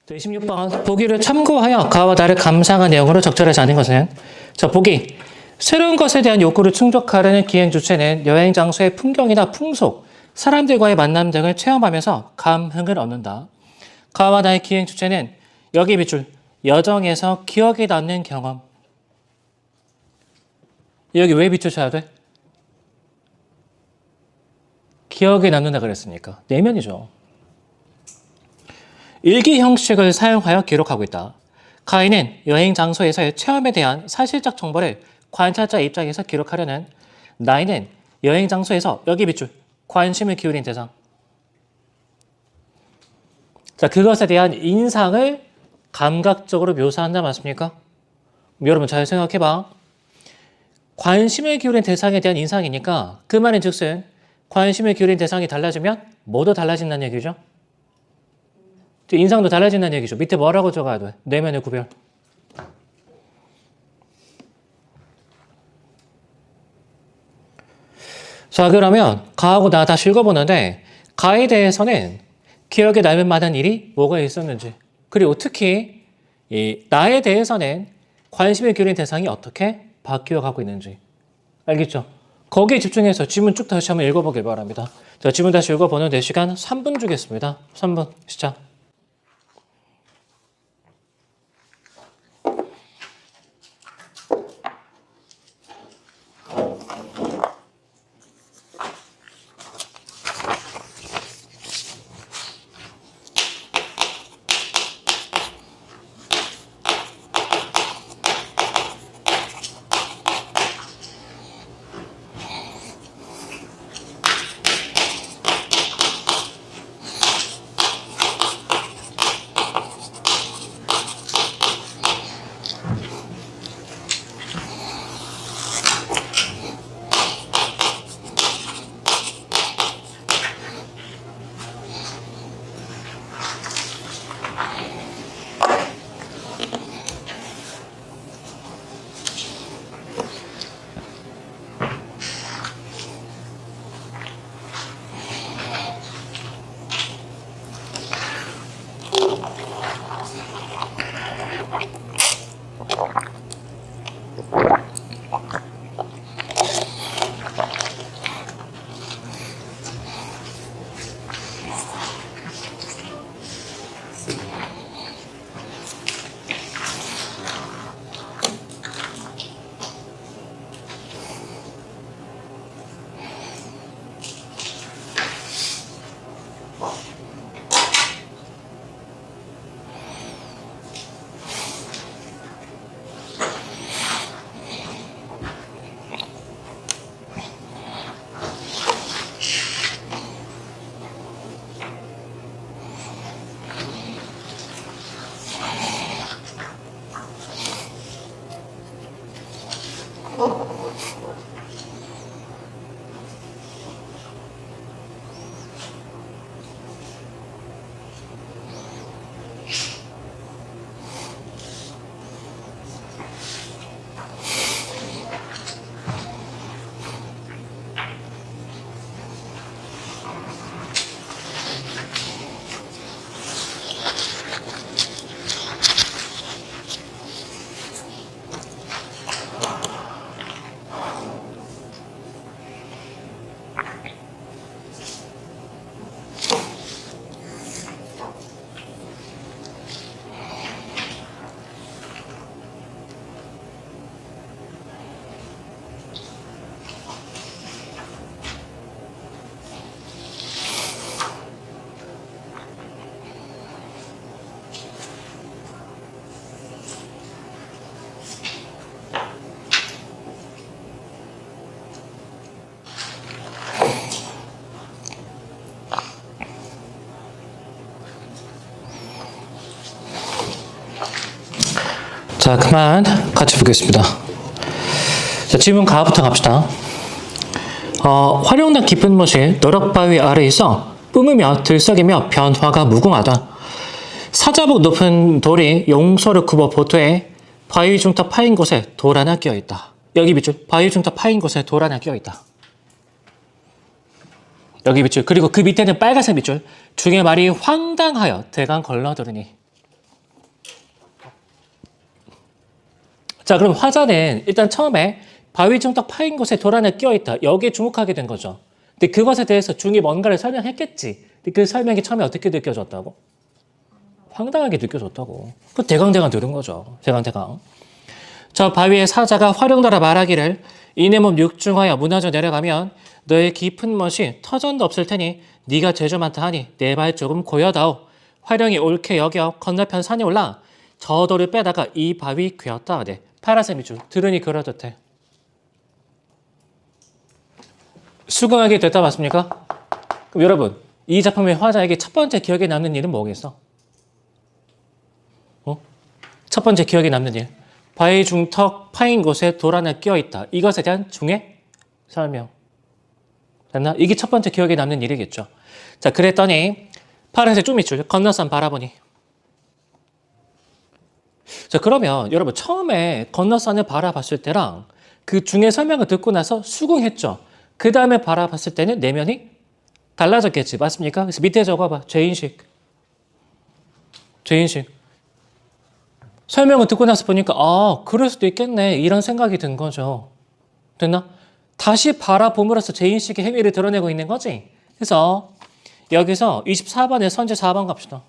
26번 보기를 참고하여 가와 나를 감상한 내용으로 적절하지 않은 것은 자 보기 새로운 것에 대한 욕구를 충족하려는 기행 주체는 여행 장소의 풍경이나 풍속, 사람들과의 만남 등을 체험하면서 감흥을 얻는다. 가와 나의 기행 주체는 여기 밑줄 여정에서 기억에 남는 경험. 여기 왜 밑줄 쳐야 돼? 기억에 남는다 그랬으니까 내면이죠. 일기 형식을 사용하여 기록하고 있다. 가인은 여행 장소에서의 체험에 대한 사실적 정보를 관찰자 입장에서 기록하려는 나이는 여행 장소에서 여기 밑줄 관심을 기울인 대상. 자, 그것에 대한 인상을 감각적으로 묘사한다 맞습니까? 여러분 잘 생각해봐. 관심을 기울인 대상에 대한 인상이니까 그 말인 즉슨 관심을 기울인 대상이 달라지면 뭐도 달라진다는 얘기죠. 인상도 달라진다는 얘기죠. 밑에 뭐라고 적어야 돼? 내면의 구별. 자, 그러면 가하고 나 다시 읽어보는데 가에 대해서는 기억에 남을 만한 일이 뭐가 있었는지, 그리고 특히 이 나에 대해서는 관심을 기울인 대상이 어떻게 바뀌어 가고 있는지 알겠죠? 거기에 집중해서 지문 쭉 다시 한번 읽어보길 바랍니다. 자, 지문 다시 읽어보는데 시간 3분 주겠습니다. 3분 시작. 자, 그만 같이 보겠습니다. 자, 지문 가부터 갑시다. 활용된 깊은 못이 너럭바위 아래에 있어 뿜으며 들썩이며 변화가 무궁하다. 사자복 높은 돌이 용소를 굽어 보트에 바위 중턱 파인 곳에 돌 하나 끼어있다. 여기 밑줄 바위 중턱 파인 곳에 돌 하나 끼어있다. 여기 밑줄 그리고 그 밑에는 빨간색 밑줄 중의 말이 황당하여 대강 걸러들으니 자, 그럼 화자는 일단 처음에 바위 중턱 파인 곳에 돌 하나 끼어있다. 여기에 주목하게 된 거죠. 근데 그것에 대해서 중이 뭔가를 설명했겠지. 근데 그 설명이 처음에 어떻게 느껴졌다고? 황당하게 느껴졌다고. 그 대강대강 들은 거죠. 대강대강. 저 바위의 사자가 화룡더라 말하기를 이내 몸 육중하여 무너져 내려가면 너의 깊은 멋이 터전도 없을 테니 네가 죄주 많다 하니 내 발 조금 고여다오. 화룡이 옳게 여겨 건너편 산에 올라 저 돌을 빼다가 이 바위 괴었다 하되 파라세 밑줄 들으니 그러듯해. 수긍하게 됐다 맞습니까? 그럼 여러분 이 작품의 화자에게 첫 번째 기억에 남는 일은 뭐겠어? 첫 번째 기억에 남는 일. 바위 중턱 파인 곳에 돌 하나 끼어있다. 이것에 대한 중의 설명. 됐나? 이게 첫 번째 기억에 남는 일이겠죠. 자, 그랬더니 파란색 쭈밑줄 건너산 바라보니. 자, 그러면 여러분 처음에 건너산을 바라봤을 때랑 그 중의 설명을 듣고 나서 수긍했죠. 그 다음에 바라봤을 때는 내면이 달라졌겠지. 맞습니까? 그래서 밑에 적어봐. 죄인식. 죄인식. 설명을 듣고 나서 보니까 아, 그럴 수도 있겠네. 이런 생각이 든 거죠. 됐나? 다시 바라봄으로써 죄인식의 행위를 드러내고 있는 거지. 그래서 여기서 24번에 선제 4번 갑시다.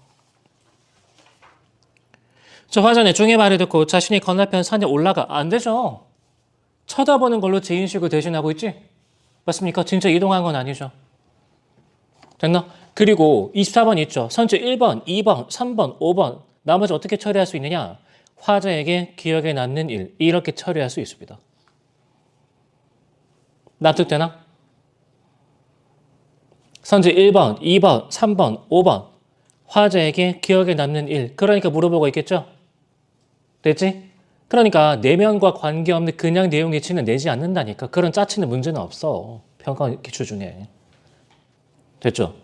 저 화전에 중의 말을 듣고 자신이 건너편 산에 올라가. 안 되죠. 쳐다보는 걸로 죄인식을 대신하고 있지. 맞습니까? 진짜 이동한 건 아니죠. 됐나? 그리고 24번 있죠. 선제 1번, 2번, 3번, 5번. 나머지 어떻게 처리할 수 있느냐? 화자에게 기억에 남는 일. 이렇게 처리할 수 있습니다. 납득되나? 선제 1번, 2번, 3번, 5번. 화자에게 기억에 남는 일. 그러니까 물어보고 있겠죠? 됐지? 그러니까 내면과 관계없는 그냥 내용의 치는 내지 않는다니까. 그런 짜치는 문제는 없어. 평가 기출 중에. 됐죠?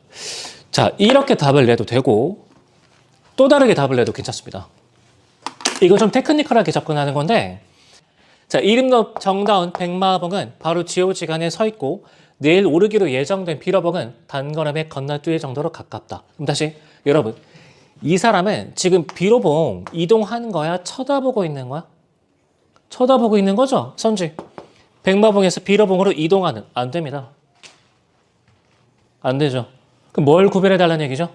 자, 이렇게 답을 내도 되고 또 다르게 답을 내도 괜찮습니다. 이거 좀 테크니컬하게 접근하는 건데 자, 이름도 정다운 백마봉은 바로 지오지간에 서 있고 내일 오르기로 예정된 비로봉은 단걸음에 건너뛸 정도로 가깝다. 그럼 다시 여러분 이 사람은 지금 비로봉 이동하는 거야? 쳐다보고 있는 거야? 쳐다보고 있는 거죠? 선지. 백마봉에서 비로봉으로 이동하는. 안 됩니다. 안 되죠. 그럼 뭘 구별해달라는 얘기죠?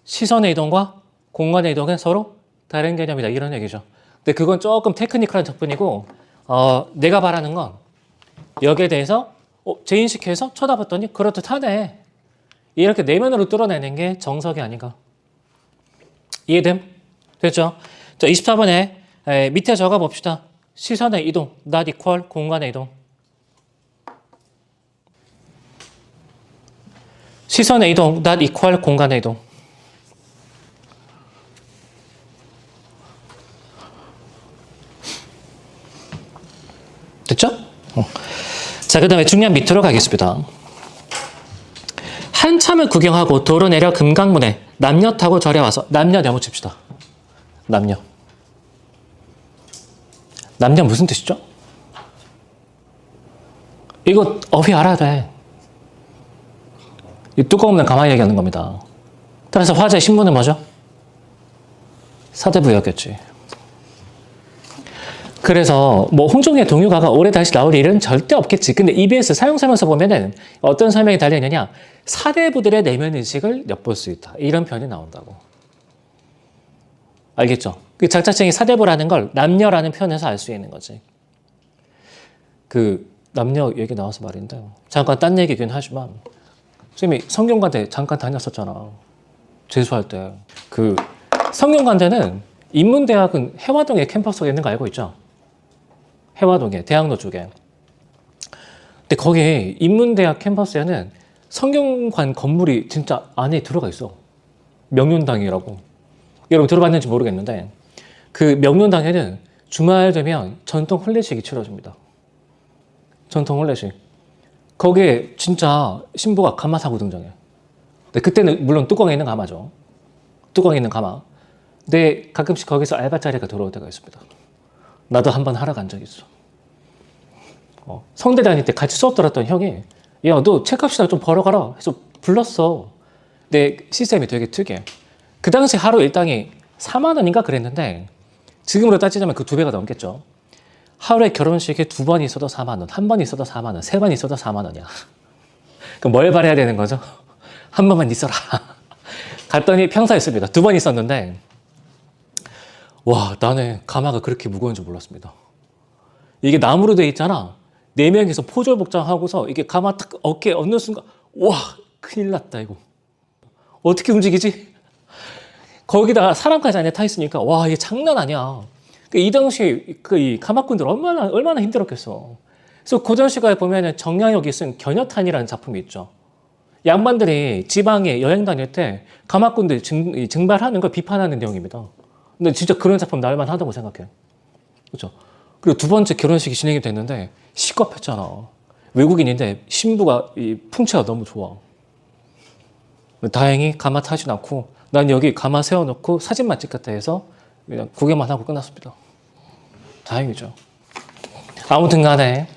시선의 이동과 공간의 이동은 서로 다른 개념이다. 이런 얘기죠. 근데 그건 조금 테크니컬한 접근이고 내가 바라는 건 여기에 대해서 재인식해서 쳐다봤더니 그렇듯하네. 이렇게 내면으로 뚫어내는 게 정석이 아닌가. 이해됨? 됐죠? 자, 24번에 밑에 적어봅시다. 시선의 이동, not equal, 공간의 이동. 시선의 이동, not equal, 공간의 이동. 됐죠? 자, 그 다음에 중요한 밑으로 가겠습니다. 한참을 구경하고 도로 내려 금강문에 남녀 타고 절에 와서 남녀 네모 칩시다. 남녀. 남녀 무슨 뜻이죠? 이거 어휘 알아야 돼. 이 뚜껑 없는 가만히 얘기하는 겁니다. 따라서 화자의 신분은 뭐죠? 사대부였겠지. 그래서 뭐 홍종의 동요가가 올해 다시 나올 일은 절대 없겠지. 근데 EBS 사용 설명서 보면은 어떤 설명이 달려있느냐? 사대부들의 내면 의식을 엿볼 수 있다. 이런 표현이 나온다고. 알겠죠? 그 작자층이 사대부라는 걸 남녀라는 표현에서 알 수 있는 거지. 그 남녀 얘기 나와서 말인데 잠깐 딴 얘기긴 하지만 선생님이 성균관대 잠깐 다녔었잖아. 재수할 때. 그 성균관대는 인문대학은 해화동에 캠퍼스가 있는 거 알고 있죠? 해화동에, 대학로 쪽에. 근데 거기 인문대학 캠퍼스에는 성균관 건물이 진짜 안에 들어가 있어. 명륜당이라고. 여러분 들어봤는지 모르겠는데 그 명륜당에는 주말 되면 전통 혼례식이 치러집니다. 전통 혼례식. 거기에 진짜 신부가 가마 사고 등장해. 근데 그때는 물론 뚜껑에 있는 가마죠. 뚜껑에 있는 가마. 근데 가끔씩 거기서 알바자리가 들어올 때가 있습니다. 나도 한번 하러 간 적이 있어. 성대 다닐 때 같이 수업 들었던 형이 야, 너 책값이나 좀 벌어가라 해서 불렀어. 근데 시스템이 되게 특이해. 그 당시 하루 일당이 4만 원인가 그랬는데 지금으로 따지자면 그 2배가 넘겠죠. 하루에 결혼식에 2번 있어도 4만 원, 1번 있어도 4만 원, 3번 있어도 4만 원이야. 그럼 뭘 바래야 되는 거죠? 한 번만 있어라. 갔더니 평사였습니다. 2번 있었는데 와, 나는 가마가 그렇게 무거운 줄 몰랐습니다. 이게 나무로 돼 있잖아. 4명이서 포졸복장하고서 이게 가마 딱 어깨에 얹는 순간 와, 큰일 났다 이거. 어떻게 움직이지? 거기다가 사람까지 안에 타 있으니까 와, 이게 장난 아니야. 이 당시 이 가마꾼들 얼마나 힘들었겠어. 그래서 고전 시가에 보면은 정량역이 쓴 견여탄이라는 작품이 있죠. 양반들이 지방에 여행 다닐 때 가마꾼들 증발하는 걸 비판하는 내용입니다. 근데 진짜 그런 작품 나올만 하다고 생각해. 그렇죠? 그리고 2번째 결혼식이 진행이 됐는데 시겁했잖아. 외국인인데 신부가 이 풍채가 너무 좋아. 다행히 가마 타진 않고 난 여기 가마 세워놓고 사진만 찍겠다 해서 그냥 구경만 하고 끝났습니다. 다행이죠. 아무튼 간에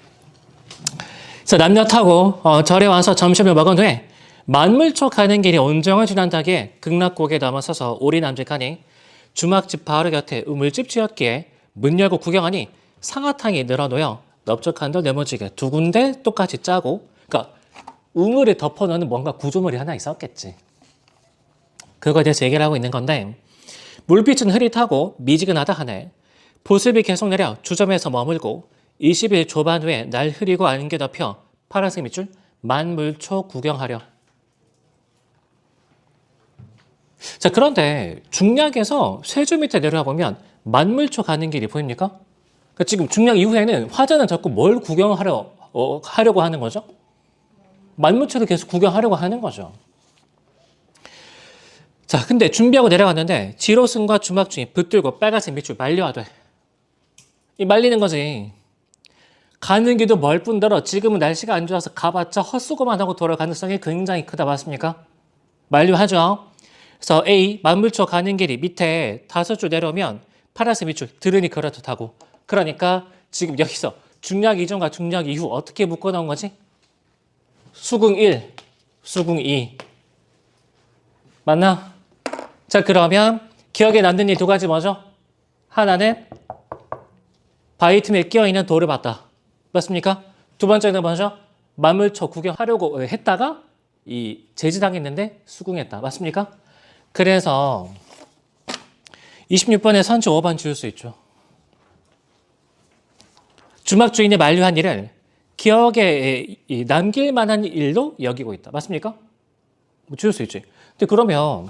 그래서 남녀 타고 절에 와서 점심을 먹은 후에 만물초 가는 길이 온정을 지난다기에 극락곡에 넘어서서 오리 남직하니 주막집 바로 곁에 우물집 지었기에 문 열고 구경하니 상아탕이 늘어놓여 넓적한들 네모지게 2군데 똑같이 짜고, 그러니까 우물에 덮어놓는 뭔가 구조물이 하나 있었겠지. 그거에 대해서 얘기를 하고 있는 건데, 물빛은 흐릿하고 미지근하다 하네. 보습이 계속 내려 주점에서 머물고 20일 조반 후에 날 흐리고 안개 덮여 파란색 밑줄 만물초 구경하려. 자, 그런데 중략에서 쇠주 밑에 내려와 보면 만물초 가는 길이 보입니까? 그러니까 지금 중략 이후에는 화자는 자꾸 뭘 하려고 하는 거죠? 만물초를 계속 구경하려고 하는 거죠. 자, 근데 준비하고 내려갔는데 지로승과 주막 중에 붙들고 빨간색 밑줄 말려야 돼. 이 말리는 거지. 가는 길도 멀 뿐더러 지금은 날씨가 안 좋아서 가봤자 헛수고만 하고 돌아갈 가능성이 굉장히 크다. 맞습니까? 만류하죠. 그래서 A, 만물초 가는 길이 밑에 5줄 내려오면 파란색 밑줄 들으니 그렇다고. 그러니까 지금 여기서 중략 이전과 중략 이후 어떻게 묶어 놓은 거지? 수궁 1, 수궁 2. 맞나? 자, 그러면 기억에 남는 이 2가지 뭐죠? 하나는 바위 틈에 끼어있는 돌을 봤다. 맞습니까? 2번째는 뭐죠? 만물초 구경하려고 했다가 이 제지당했는데 수긍했다. 맞습니까? 그래서 26번에 선지 5번 지울 수 있죠. 주막 주인이 만류한 일을 기억에 남길 만한 일로 여기고 있다. 맞습니까? 뭐 지울 수 있지. 근데 그러면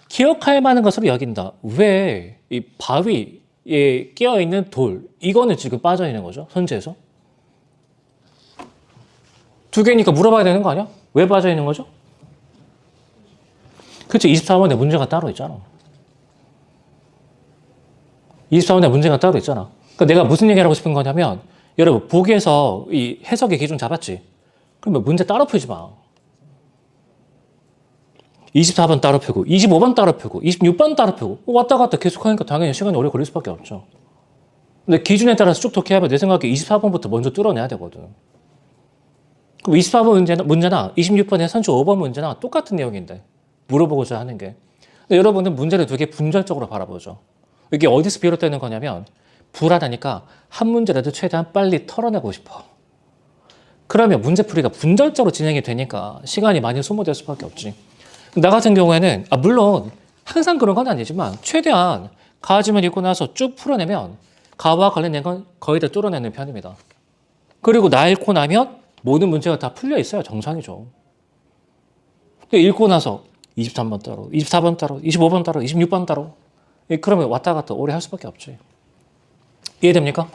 기억할 만한 것으로 여긴다. 왜 이 바위에 끼어있는 돌, 이거는 지금 빠져있는 거죠? 선지에서? 2개니까 물어봐야 되는 거 아니야? 왜 빠져있는 거죠? 그렇죠. 24번에 문제가 따로 있잖아. 24번에 문제가 따로 있잖아. 그러니까 내가 무슨 얘기를 하고 싶은 거냐면, 여러분, 보기에서 이 해석의 기준 잡았지? 그러면 문제 따로 풀지 마. 24번 따로 펴고, 25번 따로 펴고, 26번 따로 펴고, 왔다 갔다 계속 하니까 당연히 시간이 오래 걸릴 수밖에 없죠. 근데 기준에 따라서 쭉 독해하면 내 생각에 24번부터 먼저 뚫어내야 되거든. 그럼 24번 문제나 26번의 선지 5번 문제나 똑같은 내용인데 물어보고자 하는 게. 근데 여러분은 문제를 되게 분절적으로 바라보죠. 이게 어디서 비롯되는 거냐면 불안하니까 한 문제라도 최대한 빨리 털어내고 싶어. 그러면 문제풀이가 분절적으로 진행이 되니까 시간이 많이 소모될 수밖에 없지. 나 같은 경우에는 물론 항상 그런 건 아니지만 최대한 가지만 읽고 나서 쭉 풀어내면 가와 관련된 건 거의 다 뚫어내는 편입니다. 그리고 나 읽고 나면 모든 문제가 다 풀려 있어야 정상이죠. 읽고 나서 23번 따로, 24번 따로, 25번 따로, 26번 따로. 그러면 왔다 갔다 오래 할 수밖에 없지. 이해됩니까?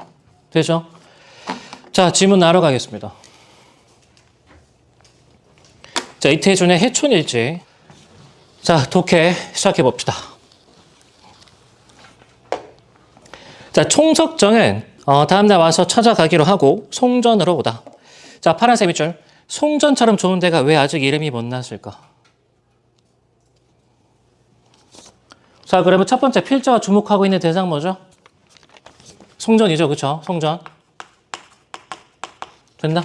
되죠? 자, 질문 나눠 가겠습니다. 자, 이태준의 해촌일지. 자, 독해 시작해 봅시다. 자, 총석정은 다음날 와서 찾아가기로 하고 송전으로 오다. 자, 파란색 밑줄. 송전처럼 좋은 데가 왜 아직 이름이 못 났을까? 자, 그러면 첫 번째 필자가 주목하고 있는 대상 뭐죠? 송전이죠. 그렇죠? 송전. 됐나?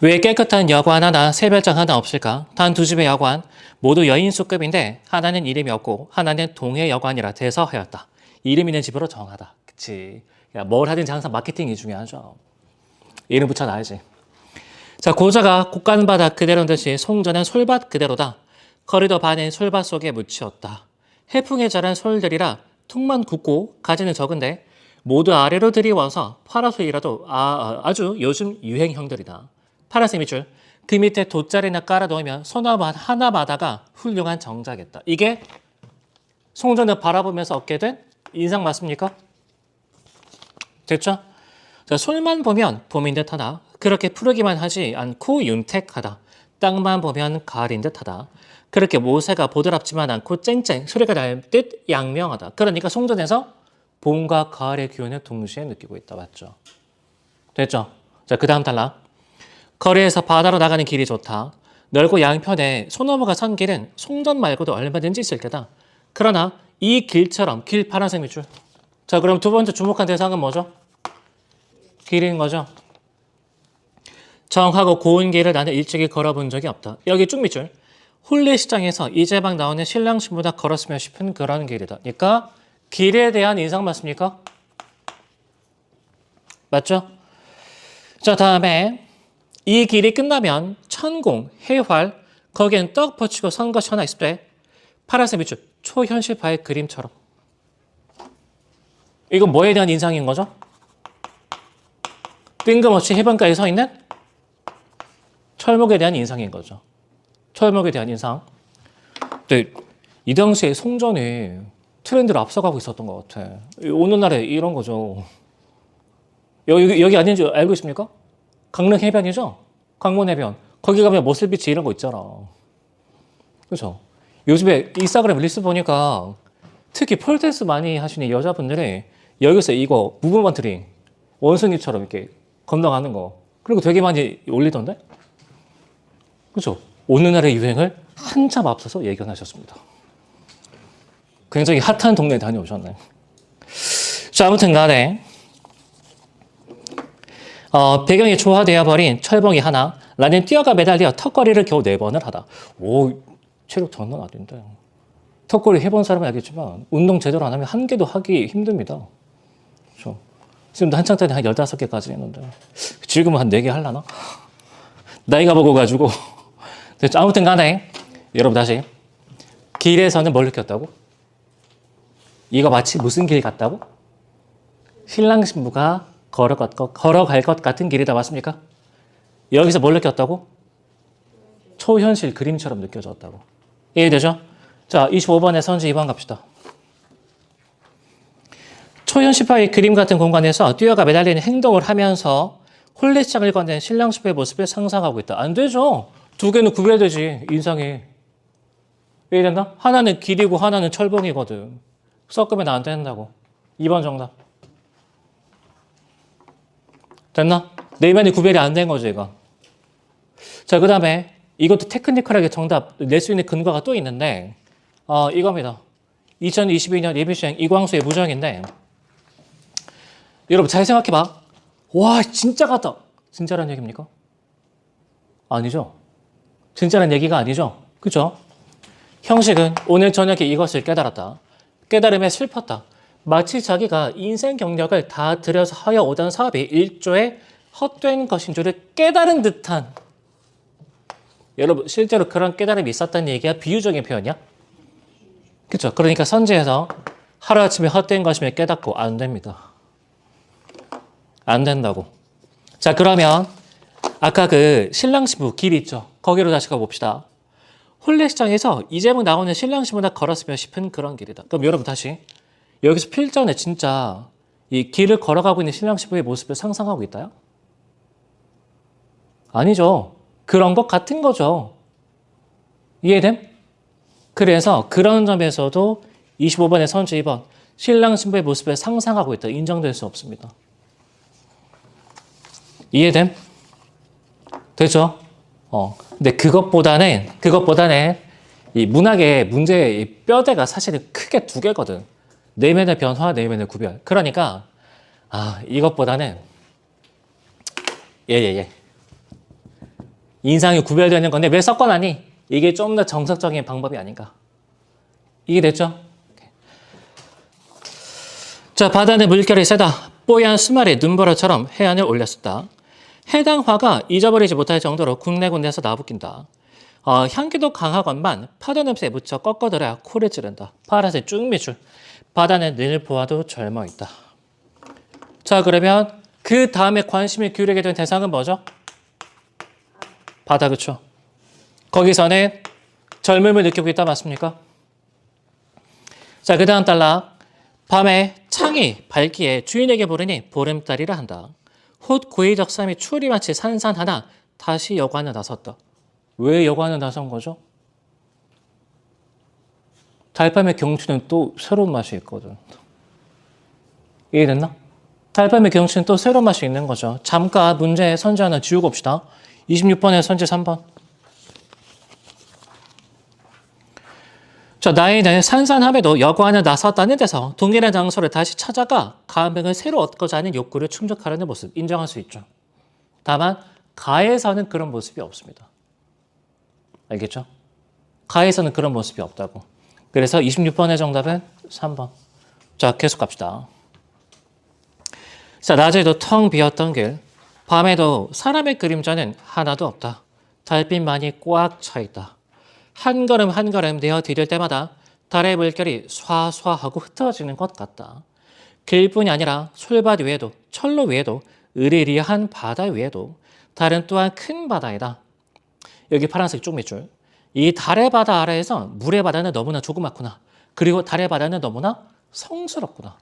왜 깨끗한 여관 하나, 세별장 하나 없을까? 단 2집의 여관, 모두 여인수급인데 하나는 이름이 없고 하나는 동해 여관이라 대서하였다. 이름 있는 집으로 정하다. 그치? 야, 뭘 하든지 항상 마케팅이 중요하죠. 이름 붙여놔야지. 자, 고자가 곡간 바다 그대로인 듯이 송전은 솔밭 그대로다. 거리도 반인 솔밭 속에 묻히었다. 해풍에 자란 솔들이라 툭만 굵고 가지는 적은데 모두 아래로 들이워서 파라솔이라도 아주 요즘 유행형들이다. 파란색 밑줄 그 밑에 돗자리나 깔아놓으면 소나무 하나마다가 훌륭한 정자겠다. 이게 송전을 바라보면서 얻게 된 인상 맞습니까? 됐죠? 자, 솔만 보면 봄인 듯하다. 그렇게 푸르기만 하지 않고 윤택하다. 땅만 보면 가을인 듯하다. 그렇게 모세가 보드랍지만 않고 쨍쨍 소리가 날 듯 양명하다. 그러니까 송전에서 봄과 가을의 기운을 동시에 느끼고 있다. 맞죠? 됐죠? 자, 그 다음 단락. 거리에서 바다로 나가는 길이 좋다. 넓고 양편에 소나무가 선 길은 송전 말고도 얼마든지 있을 테다. 그러나 이 길처럼 길 파란색 밑줄. 자, 그럼 두 번째 주목한 대상은 뭐죠? 길인 거죠. 정하고 고운 길을 나는 일찍이 걸어본 적이 없다. 여기 쭉 밑줄. 홀레시장에서 이제 막 나오는 신랑 신부다 걸었으면 싶은 그런 길이다. 그러니까 길에 대한 인상 맞습니까? 맞죠? 자, 다음에 이 길이 끝나면 천공, 해활, 거기엔 떡 퍼치고 선 것이 하나 있을 때 파란색 밑줄, 초현실파의 그림처럼. 이건 뭐에 대한 인상인 거죠? 뜬금없이 해변가에 서 있는 철목에 대한 인상인 거죠. 철목에 대한 인상. 근데 이 당시에 송전이 트렌드를 앞서가고 있었던 것 같아. 오늘날에 이런 거죠. 여기 아닌지 알고 있습니까? 강릉 해변이죠? 강문 해변. 거기 가면 모슬비치 이런 거 있잖아. 그렇죠? 요즘에 인스타그램 릴스 보니까 특히 폴댄스 많이 하시는 여자분들이 여기서 이거 무브먼트 링 원숭이처럼 이렇게 건너가는 거 그리고 되게 많이 올리던데? 그렇죠? 오늘날의 유행을 한참 앞서서 예견하셨습니다. 굉장히 핫한 동네에 다녀오셨네. 자, 아무튼 간에 배경이 조화되어 버린 철봉이 하나 나는 뛰어가 매달려 턱걸이를 겨우 4번을 하다. 오, 체력 장난 아닌데. 턱걸이 해본 사람은 알겠지만 운동 제대로 안 하면 한 개도 하기 힘듭니다. 그렇죠? 지금도 한창 때는 한 15개까지 했는데 지금은 한 4개 하려나? 나이가 먹어가지고. 아무튼 간에 여러분 다시 길에서는 뭘 느꼈다고? 이거 마치 무슨 길 같다고? 신랑 신부가 걸어갈 것 같은 길이다. 맞습니까? 여기서 뭘 느꼈다고? 초현실 그림처럼 느껴졌다고. 이해되죠? 자, 25번에 선지 2번 갑시다. 초현실파의 그림 같은 공간에서 뛰어가 매달리는 행동을 하면서 홀레장을 건넨 신랑 신부의 모습을 상상하고 있다. 안 되죠. 두 개는 구별되지. 인상이. 이해된다? 하나는 길이고 하나는 철봉이거든. 섞으면 안 된다고. 2번 정답. 됐나? 내면이 구별이 안 된 거죠, 이거. 자, 그 다음에 이것도 테크니컬하게 정답 낼 수 있는 근거가 또 있는데 이겁니다. 2022년 예비시행 이광수의 무정인데 여러분 잘 생각해봐. 와, 진짜 같다. 진짜란 얘기입니까? 아니죠. 진짜란 얘기가 아니죠. 그죠? 형식은 오늘 저녁에 이것을 깨달았다. 깨달음에 슬펐다. 마치 자기가 인생 경력을 다 들여서 하여 오던 사업이 일조의 헛된 것인 줄을 깨달은 듯한. 여러분 실제로 그런 깨달음이 있었다는 얘기가 비유적인 표현이야? 그렇죠? 그러니까 선지에서 하루아침에 헛된 것임을 깨닫고 안 됩니다. 안 된다고. 자, 그러면 아까 그 신랑 신부 길 있죠? 거기로 다시 가봅시다. 홀레시장에서 이제목 나오는 신랑 신부나 걸었으면 싶은 그런 길이다. 그럼 여러분 다시 여기서 필전에 진짜 이 길을 걸어가고 있는 신랑 신부의 모습을 상상하고 있다요? 아니죠. 그런 것 같은 거죠. 이해됨? 그래서 그런 점에서도 25번의 선지 2번 신랑 신부의 모습을 상상하고 있다. 인정될 수 없습니다. 이해됨? 되죠? 근데 그것보다는 이 문학의 문제의 이 뼈대가 사실은 크게 2개거든. 내면의 변화, 내면의 구별. 그러니까 이것보다는 인상이 구별되는 건데 왜 섞어놨니? 이게 좀 더 정석적인 방법이 아닌가. 이해됐죠? 자, 바다는 물결이 세다. 뽀얀 수말이 눈보라처럼 해안을 올렸었다. 해당 화가 잊어버리지 못할 정도로 군데군데에서 나부낀다. 향기도 강하건만 파도 냄새에 묻혀 꺾어들어야 코를 찌른다. 파란색 쭉 밑줄. 바다는 늘 보아도 젊어 있다. 자, 그러면 그 다음에 관심을 기울이게 된 대상은 뭐죠? 바다, 그쵸? 거기서는 젊음을 느끼고 있다, 맞습니까? 자, 그 다음 단락. 밤에 창이 밝기에 주인에게 부르니 보름달이라 한다. 헛 고의적삼이 추리 마치 산산하나 다시 여관에 나섰다. 왜 여관에 나선 거죠? 달밤의 경치는 또 새로운 맛이 있거든. 이해됐나? 달밤의 경치는 또 새로운 맛이 있는 거죠. 잠깐 문제의 선지 하나 지우고 봅시다. 26번의 선지 3번. 자, 나이는 산산함에도 여관에 나섰다는 데서 동일한 장소를 다시 찾아가 감흥을 새로 얻고자 하는 욕구를 충족하려는 모습 인정할 수 있죠. 다만 가에서는 그런 모습이 없습니다. 알겠죠? 가에서는 그런 모습이 없다고. 그래서 26번의 정답은 3번. 자, 계속 갑시다. 자, 낮에도 텅 비었던 길, 밤에도 사람의 그림자는 하나도 없다. 달빛만이 꽉 차 있다. 한 걸음 한 걸음 내어 디딜 때마다 달의 물결이 쏴쏴하고 흩어지는 것 같다. 길뿐이 아니라 솔밭 위에도 철로 위에도 으리리한 바다 위에도 달은 또한 큰 바다이다. 여기 파란색 쭉 밑줄. 이 달의 바다 아래에서 물의 바다는 너무나 조그맣구나. 그리고 달의 바다는 너무나 성스럽구나.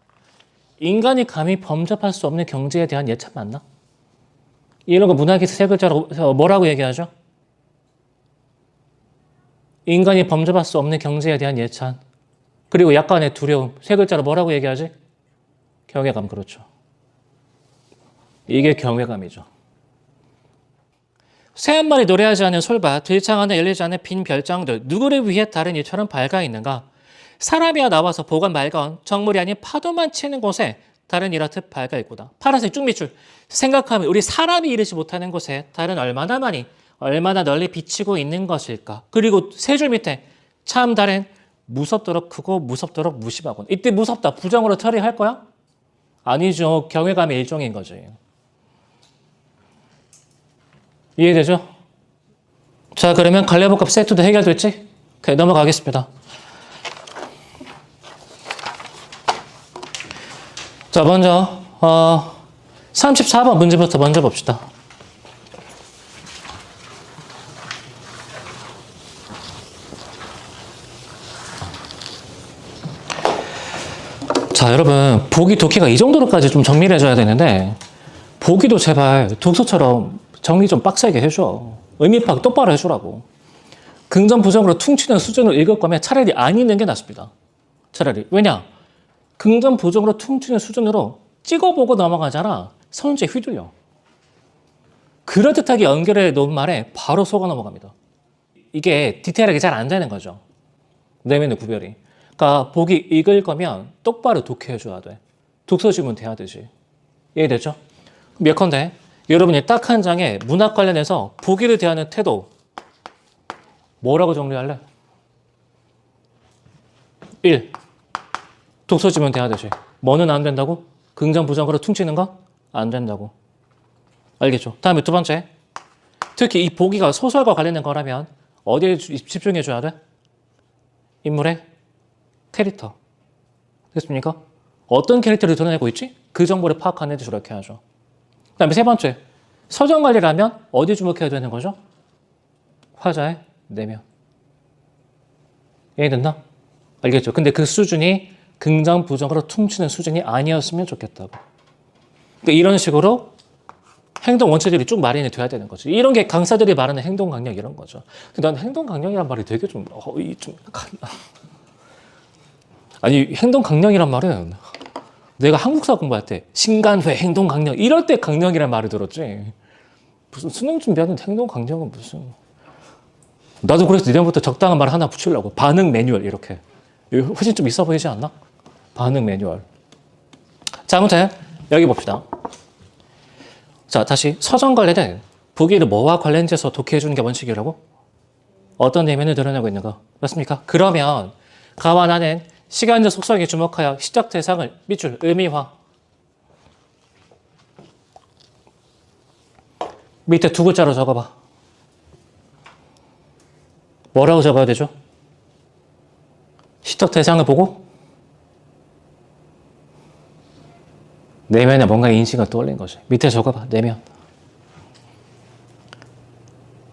인간이 감히 범접할 수 없는 경지에 대한 예찬 맞나? 이런 거 문학에서 세 글자로 뭐라고 얘기하죠? 인간이 범접할 수 없는 경지에 대한 예찬. 그리고 약간의 두려움. 세 글자로 뭐라고 얘기하지? 경외감, 그렇죠. 이게 경외감이죠. 새 한 마리 노래하지 않은 솔밭, 들창 안에 열리지 않은 빈 별장들, 누구를 위해 다른 이처럼 밝아 있는가? 사람이야 나와서 보건 말건 정물이 아닌 파도만 치는 곳에 달은 이렇듯 밝아 있구나. 파란색 쭉 밑줄. 생각하면 우리 사람이 이르지 못하는 곳에 달은 얼마나 많이, 얼마나 널리 비치고 있는 것일까. 그리고 세 줄 밑에 참 달은 무섭도록 크고 무섭도록 무심하군. 이때 무섭다. 부정으로 처리할 거야? 아니죠. 경외감의 일종인 거지. 이해되죠? 자, 그러면 갈래복합 세트도 해결됐지? 오케이, 넘어가겠습니다. 자, 먼저 34번 문제부터 먼저 봅시다. 자, 여러분 보기 독해가 이 정도로까지 좀 정리를 해줘야 되는데 보기도 제발 독서처럼 정리 좀 빡세게 해줘. 의미 파악 똑바로 해주라고. 긍정 부정으로 퉁치는 수준을 읽을 거면 차라리 안 읽는 게 낫습니다. 차라리. 왜냐? 긍정 부정으로 퉁치는 수준으로 찍어보고 넘어가잖아. 선지에 휘둘려. 그럴듯하게 연결해 놓은 말에 바로 속아 넘어갑니다. 이게 디테일하게 잘 안 되는 거죠. 내면의 구별이. 그러니까 보기 읽을 거면 똑바로 독해줘야 돼. 독서 지문 돼야 되지. 이해되죠? 예컨대 여러분이 딱 한 장에 문학 관련해서 보기를 대하는 태도 뭐라고 정리할래? 1. 독서 지문 돼야 되지. 뭐는 안 된다고? 긍정 부정으로 퉁치는 거? 안 된다고. 알겠죠? 다음에 두 번째. 특히 이 보기가 소설과 관련된 거라면 어디에 집중해 줘야 돼? 인물의 캐릭터. 됐습니까? 어떤 캐릭터를 드러내고 있지? 그 정보를 파악하는 데 저렇게 하죠. 그 다음에 세 번째. 서정 관리라면 어디 주목해야 되는 거죠? 화자의 내면. 이해됐나? 알겠죠? 근데 그 수준이 긍정 부정으로 퉁치는 수준이 아니었으면 좋겠다고. 그러니까 이런 식으로 행동 원칙들이 쭉 마련이 돼야 되는 거죠. 이런 게 강사들이 말하는 행동 강령 이런 거죠. 근데 난 행동 강령이란 말이 되게 좀 아니 행동 강령이란 말은 내가 한국사 공부할 때 신간회 행동 강령 이럴 때 강령이란 말을 들었지. 무슨 수능 준비하는 행동 강령은 무슨. 나도 그래서 내년부터 적당한 말 하나 붙이려고. 반응 매뉴얼 이렇게. 훨씬 좀 있어 보이지 않나? 반응 매뉴얼. 자, 아무튼 여기 봅시다. 자, 다시 서정 관련된 보기를 뭐와 관련돼서 독해해 주는 게 원칙이라고? 어떤 내면을 드러내고 있는가? 맞습니까? 그러면 가와 나는 시간적 속성에 주목하여 시작 대상을 밑줄 의미화. 밑에 두 글자로 적어봐. 뭐라고 적어야 되죠? 시적 대상을 보고 내면에 뭔가 인식을 떠올린 거지. 밑에 적어봐. 내면.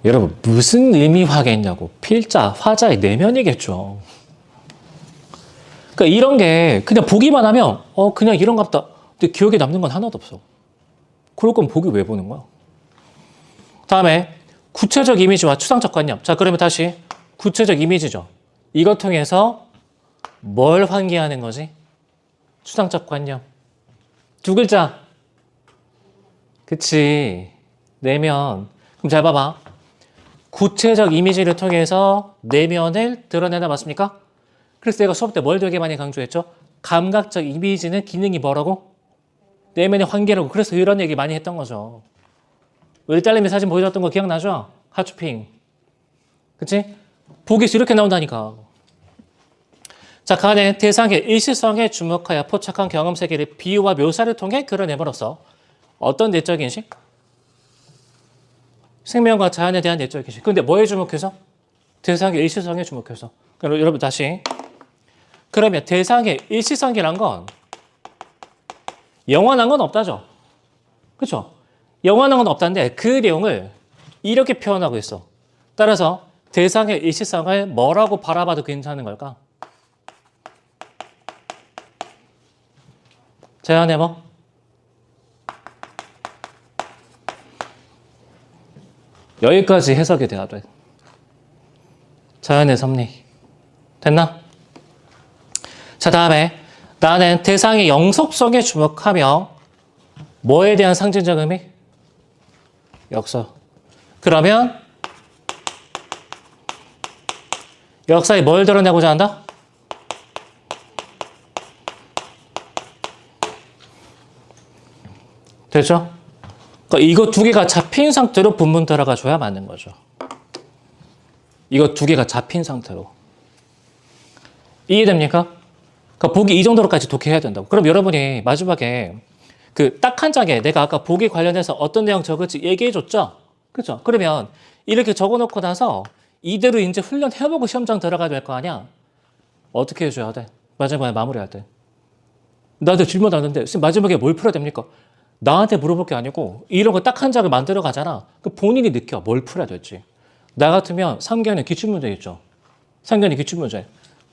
여러분 무슨 의미화겠냐고. 필자, 화자의 내면이겠죠. 그러니까 이런 게 그냥 보기만 하면 그냥 이런갑다. 근데 기억에 남는 건 하나도 없어. 그럴 거면 보기 왜 보는 거야? 다음에 구체적 이미지와 추상적 관념. 자, 그러면 다시 구체적 이미지죠. 이것 통해서 뭘 환기하는 거지? 추상적 관념. 두 글자. 그치. 내면. 그럼 잘 봐봐. 구체적 이미지를 통해서 내면을 드러내다 맞습니까? 그래서 내가 수업 때 뭘 되게 많이 강조했죠? 감각적 이미지는 기능이 뭐라고? 내면의 환기라고. 그래서 이런 얘기 많이 했던 거죠. 우리 딸내미 사진 보여줬던 거 기억나죠? 핫쇼핑. 그치? 보기에서 이렇게 나온다니까. 자, 간의 대상의 일시성에 주목하여 포착한 경험 세계를 비유와 묘사를 통해 그려내므로써 어떤 내적 인식? 생명과 자연에 대한 내적 인식. 근데 뭐에 주목해서? 대상의 일시성에 주목해서. 그럼 여러분 다시. 그러면 대상의 일시성이란 건 영원한 건 없다죠. 그렇죠? 영원한 건 없다는데 그 내용을 이렇게 표현하고 있어. 따라서 대상의 일시성을 뭐라고 바라봐도 괜찮은 걸까? 제안해 뭐? 여기까지 해석이 돼야 돼. 자연의 섭리. 됐나? 자, 다음에 나는 대상의 영속성에 주목하며 뭐에 대한 상징적 의미? 역사. 그러면 역사에 뭘 드러내고자 한다? 됐죠? 그러니까 이거 두 개가 잡힌 상태로 본문 들어가 줘야 맞는 거죠. 이거 두 개가 잡힌 상태로. 이해됩니까? 그러니까 보기 이 정도로까지 독해야 된다고. 그럼 여러분이 마지막에 그 딱 한 장에 내가 아까 보기 관련해서 어떤 내용 적을지 얘기해 줬죠? 그렇죠? 그러면 이렇게 적어 놓고 나서 이대로 이제 훈련해보고 시험장 들어가야 될 거 아니야? 어떻게 해줘야 돼? 마지막에 마무리할 때. 나한테 질문 하는데 선생님 마지막에 뭘 풀어야 됩니까? 나한테 물어볼 게 아니고 이런 거 딱 한 장을 만들어 가잖아. 그 본인이 느껴. 뭘 풀어야 될지. 나 같으면 3개월에 기출문제 있죠. 3개월에 기출문제.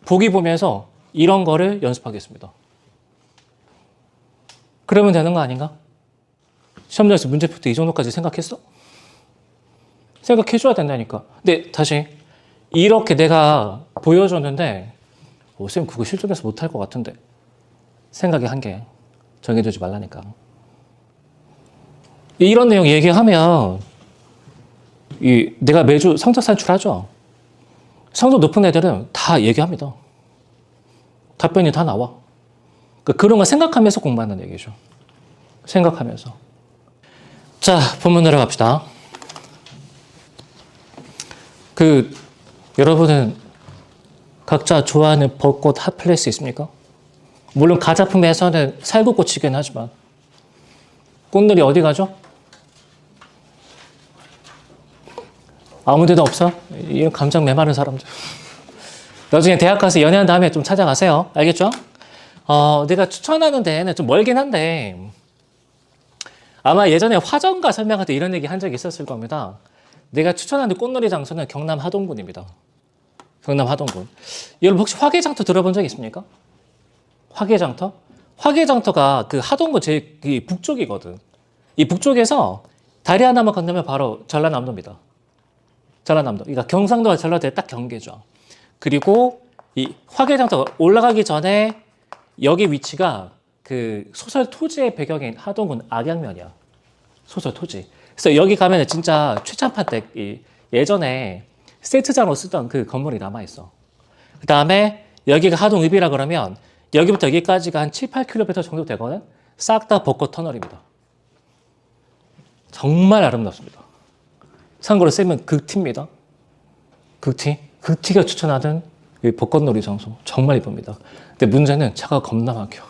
보기 보면서 이런 거를 연습하겠습니다. 그러면 되는 거 아닌가? 시험장에서 문제 풀 때 이 정도까지 생각했어? 생각해줘야 된다니까. 근데 다시 이렇게 내가 보여줬는데 쌤 그거 실전에서 못할 것 같은데 생각의 한계 정해두지 말라니까. 이런 내용 얘기하면 내가 매주 성적 산출하죠. 성적 높은 애들은 다 얘기합니다. 답변이 다 나와. 그런 거 생각하면서 공부하는 얘기죠. 생각하면서. 자, 본문으로 갑시다. 여러분은 각자 좋아하는 벚꽃 핫플레이스 있습니까? 물론 가자품에서는 살구꽃이긴 하지만 꽃놀이 어디 가죠? 아무 데도 없어? 이 감정 메마른 사람들. 나중에 대학 가서 연애한 다음에 좀 찾아가세요. 알겠죠? 내가 추천하는 데는 좀 멀긴 한데 아마 예전에 화정가 설명할 때 이런 얘기 한 적이 있었을 겁니다. 내가 추천하는 꽃놀이 장소는 경남 하동군입니다. 경남 하동군. 여러분 혹시 화개장터 들어본 적 있습니까? 화개장터? 화개장터가 그 하동군 제일 북쪽이거든. 이 북쪽에서 다리 하나만 건너면 바로 전라남도입니다. 전라남도. 그러니까 경상도와 전라도의 딱 경계죠. 그리고 이 화개장터 올라가기 전에 여기 위치가 그 소설 토지의 배경인 하동군 악양면이야. 소설 토지. 그래서 여기 가면 진짜 최찬파 때 예전에 세트장으로 쓰던 그 건물이 남아있어. 그 다음에 여기가 하동읍이라 그러면 여기부터 여기까지가 한 7, 8km 정도 되거든. 싹 다 벚꽃 터널입니다. 정말 아름답습니다. 참고로 쌤은 극티입니다. 극티. 극티가 추천하던 벚꽃놀이 장소. 정말 이쁩니다. 근데 문제는 차가 겁나 막혀.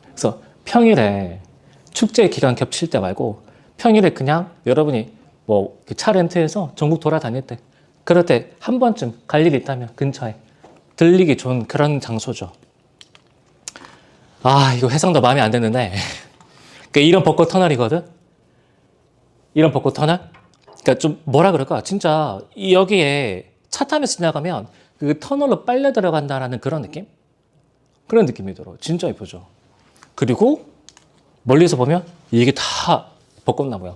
그래서 평일에 축제 기간 겹칠 때 말고 평일에 그냥 여러분이 뭐 차 렌트해서 전국 돌아다닐 때, 그럴 때 한 번쯤 갈 일이 있다면 근처에 들리기 좋은 그런 장소죠. 아, 이거 해상도 마음에 안 드는데. 그러니까 이런 벚꽃 터널이거든? 이런 벚꽃 터널? 그러니까 좀 뭐라 그럴까? 진짜 여기에 차 타면서 지나가면 그 터널로 빨려 들어간다라는 그런 느낌? 그런 느낌이 들어. 진짜 예쁘죠. 그리고 멀리서 보면 이게 다 벚꽃나무야.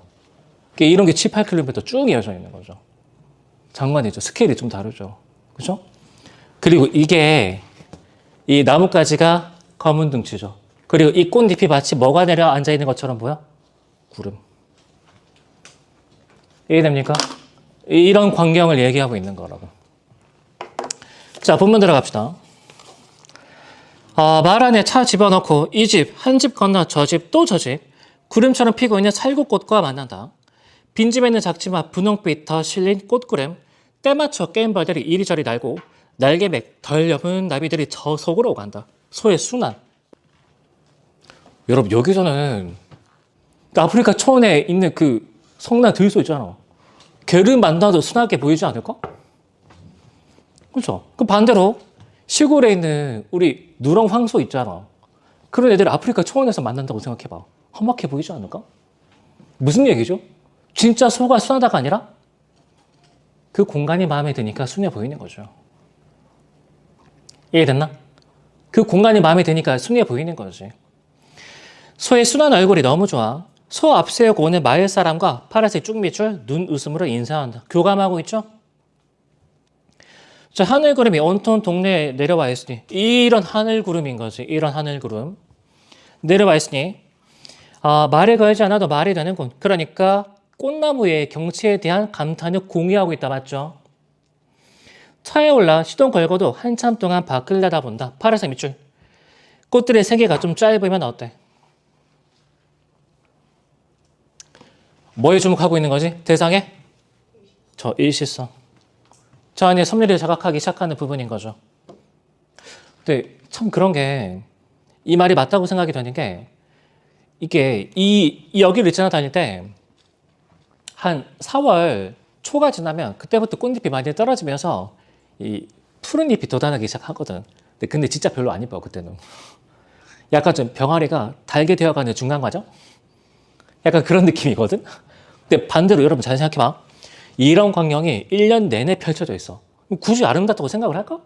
그러니까 이런 게 7, 8km 쭉 이어져 있는 거죠. 장관이죠. 스케일이 좀 다르죠. 그죠? 그리고 이게 이 나뭇가지가 검은 둥치죠. 그리고 이 꽃잎이 마치 뭐가 내려 앉아 있는 것처럼 보여? 구름. 이해됩니까? 이런 광경을 얘기하고 있는 거라고. 자, 본문 들어갑시다. 말 안에 차 집어넣고 이 집, 한 집 건너 저 집, 또 저 집, 구름처럼 피고 있는 살구꽃과 만난다. 빈집에는 작지만 분홍빛 더 실린 꽃구름, 때맞춰 게임벌들이 이리저리 날고 날개맥 덜 옅은 나비들이 저 속으로 오간다. 소의 순환. 여러분, 여기서는 아프리카 초원에 있는 그 성난 들소 있잖아. 걔를 만나도 순하게 보이지 않을까? 그렇죠? 그 반대로 시골에 있는 우리 누렁 황소 있잖아. 그런 애들 아프리카 초원에서 만난다고 생각해봐. 험악해 보이지 않을까? 무슨 얘기죠? 진짜 소가 순하다가 아니라 그 공간이 마음에 드니까 순해 보이는 거죠. 이해됐나? 그 공간이 마음에 드니까 순해 보이는 거지. 소의 순한 얼굴이 너무 좋아. 소 앞세우고 오는 마을 사람과 파란색 쭉밑줄 눈 웃음으로 인사한다. 교감하고 있죠? 자, 하늘구름이 온통 동네에 내려와 있으니 이런 하늘구름인 거지. 이런 하늘구름. 내려와 있으니 말을 걸지 않아도 말이 되는군. 그러니까 꽃나무의 경치에 대한 감탄을 공유하고 있다. 맞죠? 차에 올라 시동 걸고도 한참 동안 밖을 내다본다. 파란색 밑줄. 꽃들의 세계가 좀 짧으면 어때? 뭐에 주목하고 있는 거지? 대상에? 저 일시성. 저 안에 섭리를 자각하기 시작하는 부분인 거죠. 근데 참 그런 게 이 말이 맞다고 생각이 되는 게 이게 이 여기를 지나다닐 때 한 4월 초가 지나면 그때부터 꽃잎이 많이 떨어지면서 이 푸른 잎이 돋아나기 시작하거든. 근데 진짜 별로 안 이뻐 그때는. 약간 좀 병아리가 달게 되어가는 중간 과정? 약간 그런 느낌이거든. 근데 반대로 여러분 잘 생각해봐. 이런 광경이 1년 내내 펼쳐져 있어. 굳이 아름답다고 생각을 할까?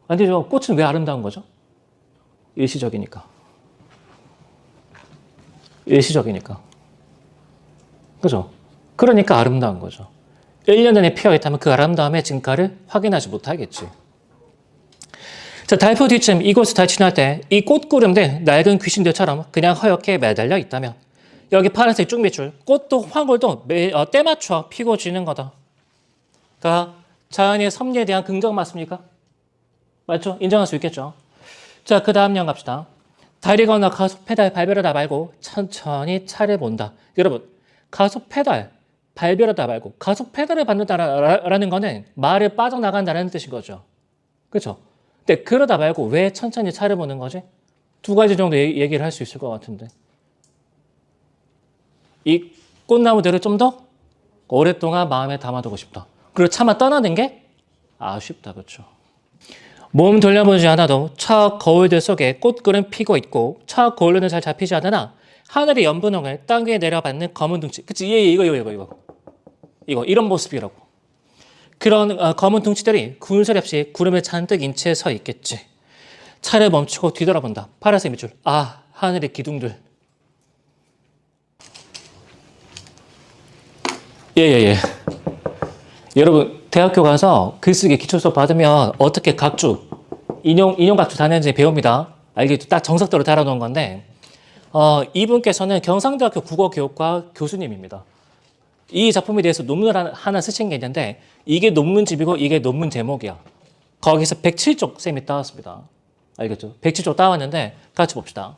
아니죠. 꽃은 왜 아름다운 거죠? 일시적이니까. 일시적이니까. 그죠? 그러니까 아름다운 거죠. 1년 내내 피어있다면 그 아름다움의 증가를 확인하지 못하겠지. 자, 달포 뒤쯤 이곳을 다 지날 때 이 꽃구름들 낡은 귀신들처럼 그냥 허옇게 매달려 있다면 여기 파란색 쭉밑줄 꽃도 황홀도 때맞춰 피고 지는 거다. 다 자연의 섭리에 대한 긍정 맞습니까? 맞죠? 인정할 수 있겠죠? 자, 그 다음 년 갑시다. 다리 건너 가속 페달 밟으려다 말고 천천히 차를 본다. 여러분, 가속 페달 밟으려다 말고 가속 페달을 밟는다라는 거는 말을 빠져나간다는 뜻인 거죠. 그렇죠? 근데 그러다 말고 왜 천천히 차를 보는 거지? 두 가지 정도 얘기를 할 수 있을 것 같은데. 이 꽃나무들을 좀 더 오랫동안 마음에 담아두고 싶다. 그리고 차마 떠나는 게 아쉽다. 그렇죠? 몸 돌려보지 않아도 차 거울들 속에 꽃구름 피고 있고 차 거울로는 잘 잡히지 않으나 하늘의 연분홍을 땅 위에 내려받는 검은 둥치. 그치? 이거. 이런 모습이라고. 그런 검은 둥치들이 군소리 없이 구름에 잔뜩 인 채 서 있겠지. 차를 멈추고 뒤돌아본다. 파란색 밑줄. 하늘의 기둥들. 예. 여러분, 대학교 가서 글쓰기 기초 수업 받으면 어떻게 각주, 인용 각주 다녔는지 배웁니다. 알겠죠? 딱 정석대로 달아놓은 건데, 이분께서는 경상대학교 국어교육과 교수님입니다. 이 작품에 대해서 논문을 하나 쓰신 게 있는데, 이게 논문집이고 이게 논문 제목이야. 거기서 107쪽 쌤이 따왔습니다. 알겠죠? 107쪽 따왔는데, 같이 봅시다.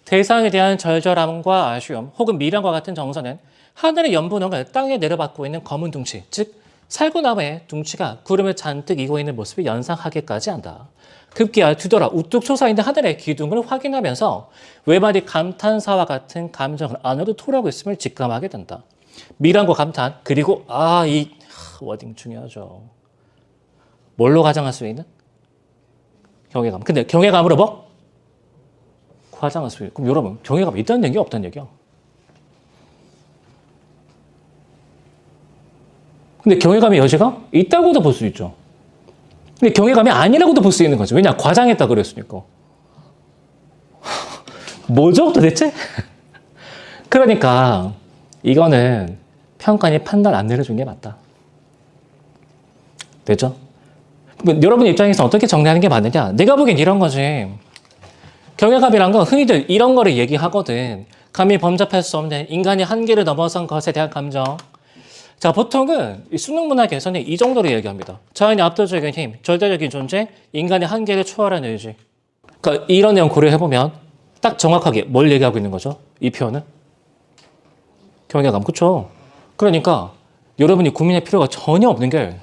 대상에 대한 절절함과 아쉬움, 혹은 미련과 같은 정서는 하늘의 연분홍을 땅에 내려받고 있는 검은 둥치, 즉 살구나무의 둥치가 구름을 잔뜩 이고 있는 모습을 연상하게까지 한다. 급기야 뒤돌아 우뚝 솟아있는 하늘의 기둥을 확인하면서 외마디 감탄사와 같은 감정을 안으로 토하고 있음을 직감하게 된다. 미란과 감탄 그리고 이 워딩 중요하죠. 뭘로 가정할 수 있는? 경외감. 근데 경외감으로 뭐? 과장할 수 있는. 그럼 여러분 경외감이 있다는 얘기야 없다는 얘기야? 근데 경외감의 여지가 있다고도 볼 수 있죠. 근데 경외감이 아니라고도 볼 수 있는 거죠. 왜냐? 과장했다 그랬으니까. 뭐죠 도대체? 그러니까 이거는 평가니 판단 안 내려준 게 맞다. 됐죠? 여러분 입장에서 어떻게 정리하는 게 맞느냐? 내가 보기엔 이런 거지. 경외감이란 건 흔히들 이런 거를 얘기하거든. 감히 범접할 수 없는 인간이 한계를 넘어선 것에 대한 감정. 자, 보통은 수능 문학에서는 이 정도로 얘기합니다. 자연의 압도적인 힘, 절대적인 존재, 인간의 한계를 초월한 의지. 그러니까 이런 내용 고려해보면 딱 정확하게 뭘 얘기하고 있는 거죠? 이 표현은? 경외감, 그쵸? 그러니까 여러분이 고민할 필요가 전혀 없는 게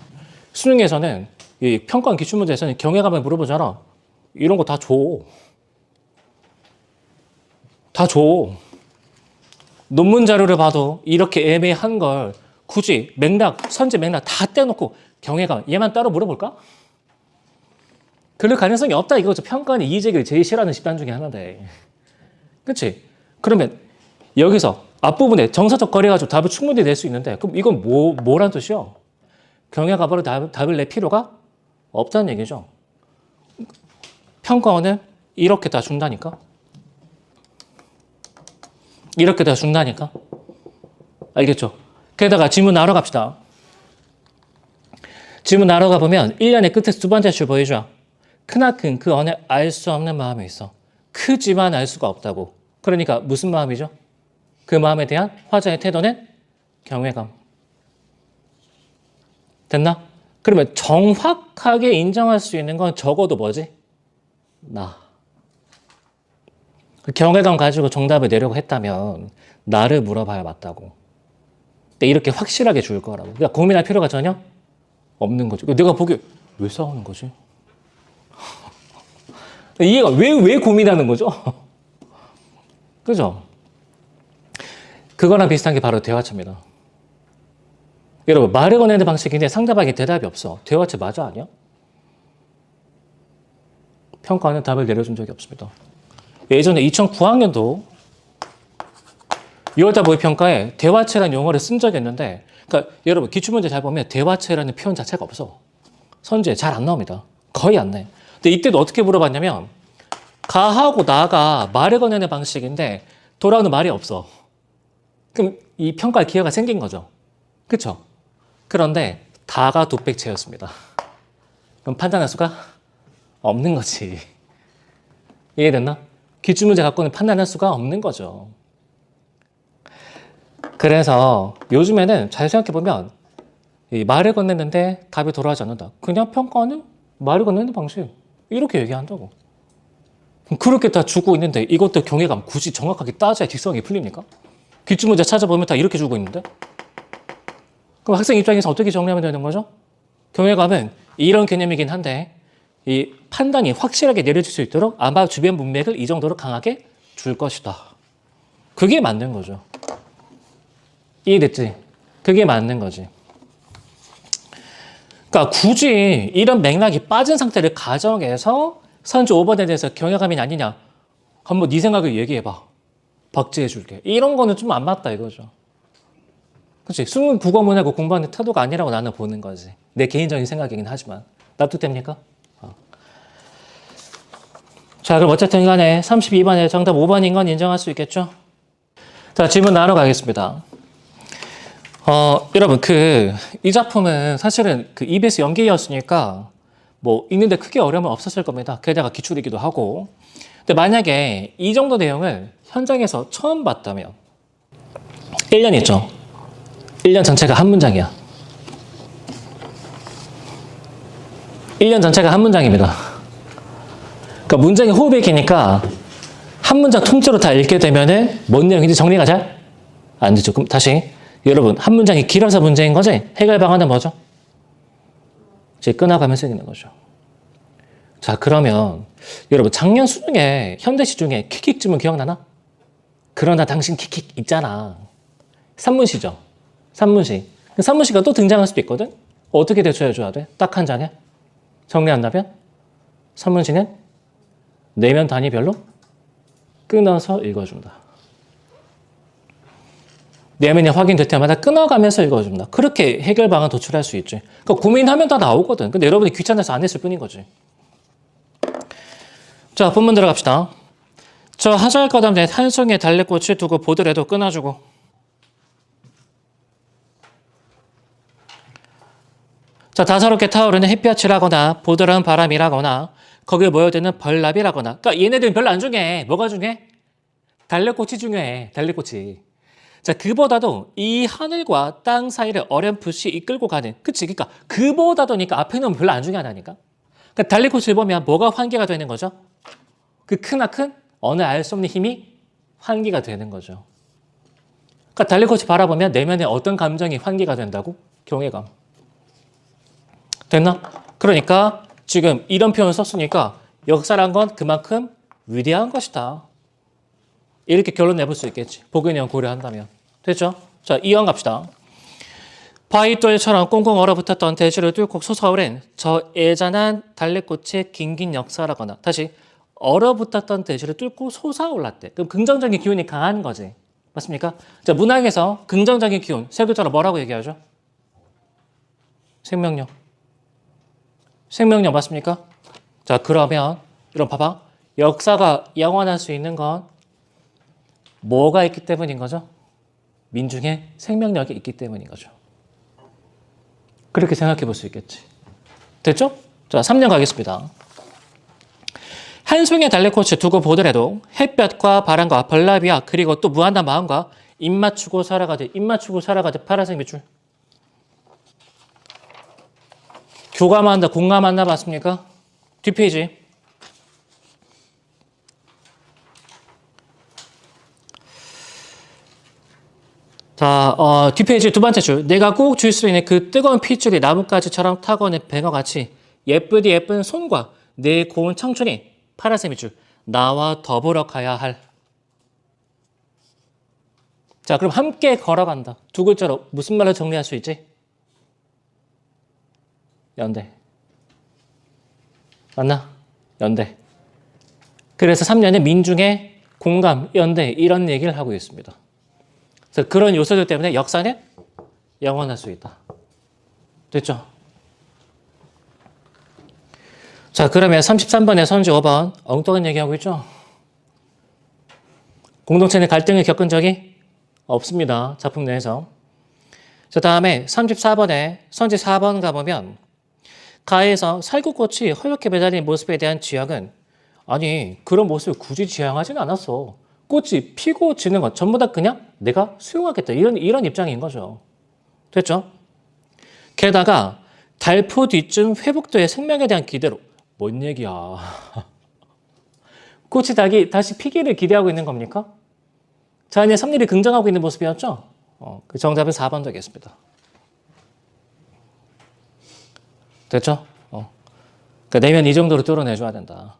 수능에서는 이 평가원 기출문제에서는 경외감을 물어보잖아. 이런 거 다 줘. 다 줘. 논문 자료를 봐도 이렇게 애매한 걸 굳이 맥락, 선지 맥락 다 떼놓고 경외감 얘만 따로 물어볼까? 그럴 가능성이 없다 이거죠. 평가원이 이 제기를 제일 싫어하는 집단 중에 하나인데. 그치? 그러면 여기서 앞부분에 정사적 거래가지고 답을 충분히 낼 수 있는데 그럼 이건 뭐란 뜻이야? 경외감으로 답을 낼 필요가 없다는 얘기죠. 평가원은 이렇게 다 준다니까? 이렇게 다 준다니까? 알겠죠? 게다가 지문 나눠 갑시다. 지문 나눠 가보면 1년의 끝에서 두 번째 줄 보이죠? 크나큰 그 안에 알 수 없는 마음이 있어. 크지만 알 수가 없다고. 그러니까 무슨 마음이죠? 그 마음에 대한 화자의 태도는 경외감. 됐나? 그러면 정확하게 인정할 수 있는 건 적어도 뭐지? 나. 그 경외감 가지고 정답을 내려고 했다면 나를 물어봐야 맞다고. 근데 이렇게 확실하게 줄 거라고. 그러니까 고민할 필요가 전혀 없는 거죠. 내가 보기에 왜 싸우는 거지? 이해가 왜 고민하는 거죠? 그죠? 그거랑 비슷한 게 바로 대화체입니다. 여러분 말을 꺼내는 방식인데 상대방이 대답이 없어. 대화체 맞아 아니야? 평가하는 답을 내려준 적이 없습니다. 예전에 2009학년도 6월달 모의평가에 대화체라는 용어를 쓴 적이 있는데 그러니까 여러분 기출문제 잘 보면 대화체라는 표현 자체가 없어. 선지에 잘 안 나옵니다. 거의 안 내. 근데 이때도 어떻게 물어봤냐면 가하고 나가 말을 꺼내는 방식인데 돌아오는 말이 없어. 그럼 이 평가할 기회가 생긴 거죠. 그렇죠? 그런데 다가 독백체였습니다. 그럼 판단할 수가 없는 거지. 이해됐나? 기출문제 갖고는 판단할 수가 없는 거죠. 그래서 요즘에는 잘 생각해보면 이 말을 건넸는데 답이 돌아오지 않는다. 그냥 평가는 말을 건네는 방식. 이렇게 얘기한다고. 그렇게 다 주고 있는데 이것도 경외감 굳이 정확하게 따져야 직성이 풀립니까? 기출문제 찾아보면 다 이렇게 주고 있는데? 그럼 학생 입장에서 어떻게 정리하면 되는 거죠? 경외감은 이런 개념이긴 한데 이 판단이 확실하게 내려질 수 있도록 아마 주변 문맥을 이 정도로 강하게 줄 것이다. 그게 맞는 거죠. 이해됐지? 그게 맞는 거지. 그러니까 굳이 이런 맥락이 빠진 상태를 가정해서 선지 5번에 대해서 경외감이 아니냐 한번 네 생각을 얘기해봐. 박제해 줄게. 이런 거는 좀 안 맞다 이거죠. 그렇지? 수능 국어문하고 공부하는 태도가 아니라고 나는 보는 거지. 내 개인적인 생각이긴 하지만. 납득됩니까? 자, 그럼 어쨌든 간에 32번에 정답 5번인 건 인정할 수 있겠죠? 자, 질문 나눠 가겠습니다. 여러분, 이 작품은 사실은 EBS 연기였으니까 뭐 읽는데 크게 어려움은 없었을 겁니다. 게다가 기출이기도 하고. 근데 만약에 이 정도 내용을 현장에서 처음 봤다면 1년 있죠? 1년 전체가 한 문장이야. 1년 전체가 한 문장입니다. 그러니까 문장이 호흡이 기니까 한 문장 통째로 다 읽게 되면은 뭔 내용인지 정리가 잘 안 되죠. 그럼 다시 여러분 한 문장이 길어서 문제인 거지? 해결 방안은 뭐죠? 이제 끊어가면서 읽는 거죠. 자, 그러면 여러분 작년 수능에 현대시 중에 킥킥 지문 기억나나? 그러나 당신 킥킥 있잖아. 산문시죠. 산문시. 그 산문시가 또 등장할 수도 있거든. 어떻게 대처해줘야 돼? 딱 한 장에 정리한다면 산문시는 내면 단위별로 끊어서 읽어준다. 내면이 확인될 때마다 끊어가면서 읽어준다. 그렇게 해결 방안 도출할 수 있지. 그러니까 고민하면 다 나오거든. 근데 여러분이 귀찮아서 안 했을 뿐인 거지. 자, 본문 들어갑시다. 저 하절 거담대 한 송이의 달래꽃을 두고 보더라도 끊어주고. 자, 다사롭게 타오르는 햇볕이라거나 보드라운 바람이라거나 거기에 모여드는 벌나비라거나. 그러니까 얘네들은 별로 안 중요해. 뭐가 중요해? 달래꽃이 중요해. 달래꽃이. 자, 그보다도 이 하늘과 땅 사이를 어렴풋이 이끌고 가는. 그치? 그러니까 그보다도니까 앞에 놓으면 별로 안 중요하다니까. 그러니까 달래꽃을 보면 뭐가 환기가 되는 거죠? 그 크나큰 어느 알 수 없는 힘이 환기가 되는 거죠. 그러니까 달래꽃을 바라보면 내면에 어떤 감정이 환기가 된다고? 경외감. 됐나? 그러니까 지금 이런 표현을 썼으니까 역사란 건 그만큼 위대한 것이다. 이렇게 결론 내볼 수 있겠지. 복연형 고려한다면. 됐죠? 자, 이왕 갑시다. 바위돌처럼 꽁꽁 얼어붙었던 대지를 뚫고 솟아오른 저 애잔한 달래꽃의 긴긴 역사라거나. 다시 얼어붙었던 대지를 뚫고 솟아올랐대. 그럼 긍정적인 기운이 강한 거지. 맞습니까? 자, 문학에서 긍정적인 기운 세 글자로 뭐라고 얘기하죠? 생명력. 생명력 맞습니까? 자, 그러면 이런 봐봐. 역사가 영원할 수 있는 건 뭐가 있기 때문인 거죠? 민중의 생명력이 있기 때문인 거죠. 그렇게 생각해 볼 수 있겠지. 됐죠? 자, 3년 가겠습니다. 한 송이의 달래꽃을 두고 보더라도 햇볕과 바람과 벌나비와 그리고 또 무한한 마음과 입맞추고 살아가듯 파란색 밑줄. 교감한다, 공감한다 맞습니까? 뒷페이지. 자, 뒷페이지 두 번째 줄. 내가 꼭 줄 수 있는 그 뜨거운 핏줄이 나뭇가지처럼 타고는 뱅어같이 예쁘디 예쁜 손과 내 고운 청춘이 파란색 밑줄. 나와 더불어 가야 할. 자, 그럼 함께 걸어간다. 두 글자로 무슨 말로 정리할 수 있지? 연대. 맞나? 연대. 그래서 3년은 민중의 공감, 연대 이런 얘기를 하고 있습니다. 그래서 그런 요소들 때문에 역사는 영원할 수 있다. 됐죠? 자, 그러면 33번에 선지 5번 엉뚱한 얘기하고 있죠? 공동체는 갈등을 겪은 적이 없습니다. 작품 내에서. 자, 다음에 34번에 선지 4번 가보면 가에서 살구꽃이 허옇게 매달린 모습에 대한 지향은 아니 그런 모습을 굳이 지향하지는 않았어. 꽃이 피고 지는 것 전부 다 그냥 내가 수용하겠다. 이런 입장인 거죠. 됐죠? 게다가 달포 뒤쯤 회복도의 생명에 대한 기대로 뭔 얘기야. 꽃이 다시 피기를 기대하고 있는 겁니까? 자연의 섭리를 긍정하고 있는 모습이었죠? 그 정답은 4번 되겠습니다. 됐죠? 그러니까 내면 이 정도로 뚫어내줘야 된다.